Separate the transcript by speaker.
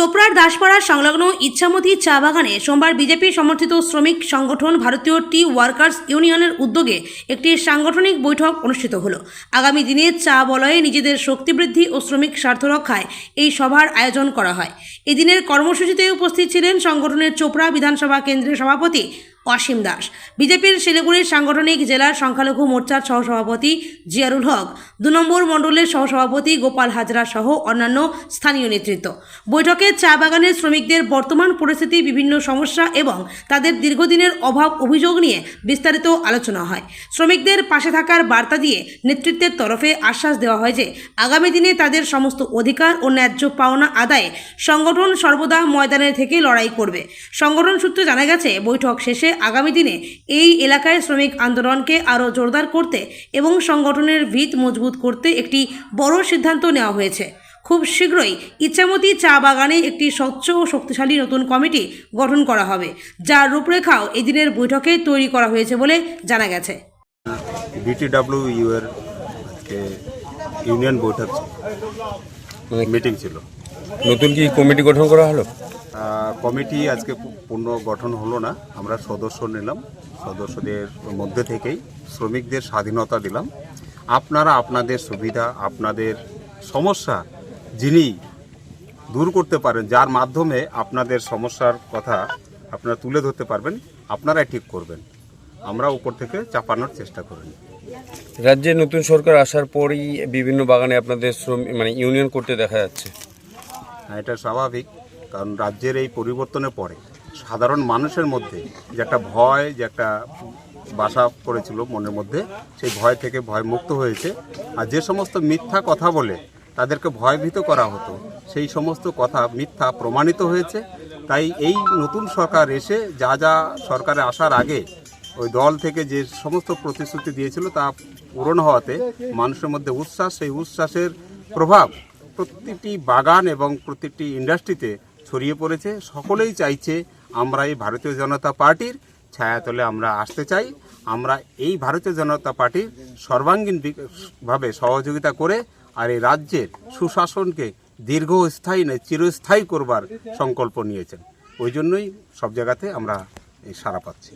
Speaker 1: চোপড়ার দাসপাড়া সংলগ্ন ইচ্ছামতি চা বাগানে সোমবার বিজেপি সমর্থিত শ্রমিক সংগঠন ভারতীয় টি ওয়ার্কার্স ইউনিয়নের উদ্যোগে একটি সাংগঠনিক বৈঠক অনুষ্ঠিত হলো। আগামী দিনে চা বলয়ে নিজেদের শক্তি বৃদ্ধি ও শ্রমিক স্বার্থ রক্ষায় এই সভার আয়োজন করা হয়। এদিনের কর্মসূচিতে উপস্থিত ছিলেন সংগঠনের চোপড়া বিধানসভা কেন্দ্রের সভাপতি অসীম দাস, বিজেপির শিলিগুড়ির সাংগঠনিক জেলার সংখ্যালঘু মোর্চার সহসভাপতি জিয়ারুল হক, ২ নম্বর মণ্ডলের সহসভাপতি গোপাল হাজরা সহ অন্যান্য স্থানীয় নেতৃত্ব। বৈঠকে চা বাগানের শ্রমিকদের বর্তমান পরিস্থিতি, বিভিন্ন সমস্যা এবং তাদের দীর্ঘদিনের অভাব অভিযোগ নিয়ে বিস্তারিত আলোচনা হয়। শ্রমিকদের পাশে থাকার বার্তা দিয়ে নেতৃত্বের তরফে আশ্বাস দেওয়া হয় যে আগামী দিনে তাদের সমস্ত অধিকার ও ন্যায্য পাওনা আদায়ে সংগঠন সর্বদা ময়দানে থেকে লড়াই করবে। সংগঠন সূত্রে জানা গেছে, বৈঠক শেষে আগামী দিনে এই এলাকায় শ্রমিক আন্দোলনকে আরও জোরদার করতে এবং সংগঠনের ভিত মজবুত করতে একটি বড় সিদ্ধান্ত নেওয়া হয়েছে। খুব শীঘ্রই ইচ্ছামতি চা বাগানে একটি স্বচ্ছ ও শক্তিশালী নতুন কমিটি গঠন করা হবে, যার রূপরেখাও এদিনের বৈঠকে তৈরি করা হয়েছে বলে জানা গেছে।
Speaker 2: বিটিডব্লিউ এর ইউনিয়ন বৈঠক মিটিং ছিল।
Speaker 3: নতুন কি কমিটি গঠন করা হলো?
Speaker 2: কমিটি আজকে পূর্ণ গঠন হলো না, আমরা সদস্য নিলাম। সদস্যদের মধ্যে থেকেই শ্রমিকদের স্বাধীনতা দিলাম। আপনারা আপনাদের সুবিধা, আপনাদের সমস্যা যিনি দূর করতে পারেন, যার মাধ্যমে আপনাদের সমস্যার কথা আপনারা তুলে ধরতে পারবেন, আপনারাই ঠিক করবেন। আমরা উপর থেকে চাপানোর চেষ্টা করিনি।
Speaker 3: রাজ্যে নতুন সরকার আসার পরই বিভিন্ন বাগানে আপনাদের ইউনিয়ন করতে দেখা যাচ্ছে।
Speaker 2: এটা স্বাভাবিক, কারণ রাজ্যের এই পরিবর্তনের পরে সাধারণ মানুষের মধ্যে যে একটা ভয়, যে একটা বাসা পড়েছিল মনের মধ্যে, সেই ভয় থেকে ভয় মুক্ত হয়েছে। আর যে সমস্ত মিথ্যা কথা বলে তাদেরকে ভয়ভীত করা হতো, সেই সমস্ত কথা মিথ্যা প্রমাণিত হয়েছে। তাই এই নতুন সরকার এসে যা যা সরকারে আসার আগে ওই দল থেকে যে সমস্ত প্রতিশ্রুতি দিয়েছিল তা পূরণ হওয়াতে মানুষের মধ্যে উচ্ছ্বাস, সেই উচ্ছ্বাসের প্রভাব প্রতিটি বাগান এবং প্রতিটি ইন্ডাস্ট্রিতে ছড়িয়ে পড়েছে। সকলেই চাইছে আমরা এই ভারতীয় জনতা পার্টির ছায়াতলে আমরা আসতে চাই। আমরা এই ভারতীয় জনতা পার্টির সর্বাঙ্গীনভাবে সহযোগিতা করে আর এই রাজ্যের সুশাসনকে দীর্ঘস্থায়ী নয় চিরস্থায়ী করবার সংকল্প নিয়েছেন। ওই জন্যই সব জায়গাতে আমরা সাড়া পাচ্ছি।